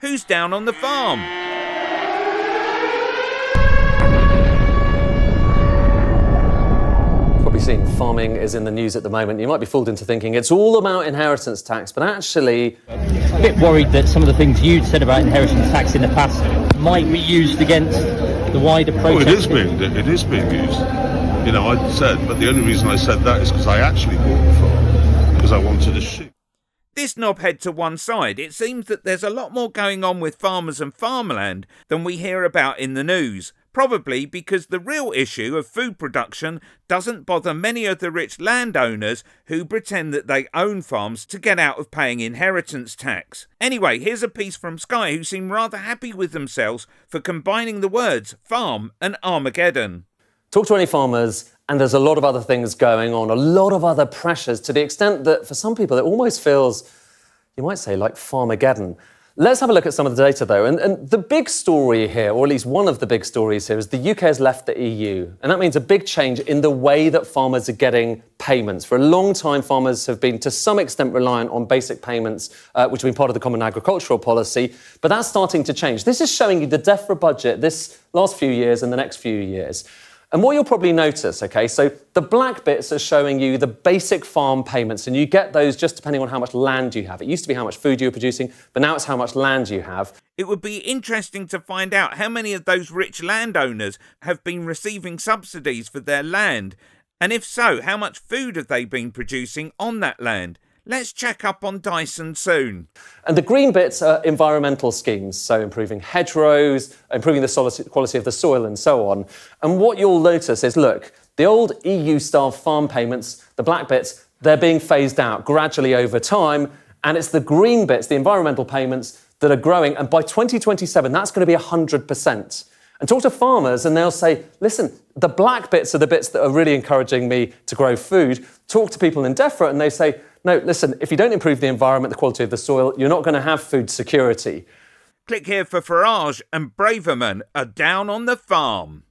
Who's down on the farm? Probably seen farming is in the news at the moment. You might be fooled into thinking it's all about inheritance tax, but actually... A bit worried that some of the things you'd said about inheritance tax in the past might be used against the wider protest. Well, it is being used. You know, I said, but the only reason I said that is because I actually bought the farm, because I wanted a sheep. This knobhead to one side, it seems that there's a lot more going on with farmers and farmland than we hear about in the news. Probably because the real issue of food production doesn't bother many of the rich landowners who pretend that they own farms to get out of paying inheritance tax. Anyway, here's a piece from Sky who seem rather happy with themselves for combining the words farm and Armageddon. Talk to any farmers, and there's a lot of other things going on, a lot of other pressures, to the extent that for some people it almost feels, you might say, like Farmageddon. Let's have a look at some of the data, though. And the big story here, or at least one of the big stories here, is the UK has left the EU. And that means a big change in the way that farmers are getting payments. For a long time, farmers have been, to some extent, reliant on basic payments, which have been part of the Common Agricultural Policy. But that's starting to change. This is showing you the DEFRA budget this last few years and the next few years. And what you'll probably notice, OK, so the black bits are showing you the basic farm payments, and you get those just depending on how much land you have. It used to be how much food you were producing, but now it's how much land you have. It would be interesting to find out how many of those rich landowners have been receiving subsidies for their land. And if so, how much food have they been producing on that land? Let's check up on Dyson soon. And the green bits are environmental schemes, so improving hedgerows, improving the quality of the soil and so on. And what you'll notice is, look, the old EU-style farm payments, the black bits, they're being phased out gradually over time, and it's the green bits, the environmental payments, that are growing, and by 2027, that's going to be 100%. And talk to farmers and they'll say, listen, the black bits are the bits that are really encouraging me to grow food. Talk to people in DEFRA and they say, no, listen, if you don't improve the environment, the quality of the soil, you're not going to have food security. Click here for Farage and Braverman are down on the farm.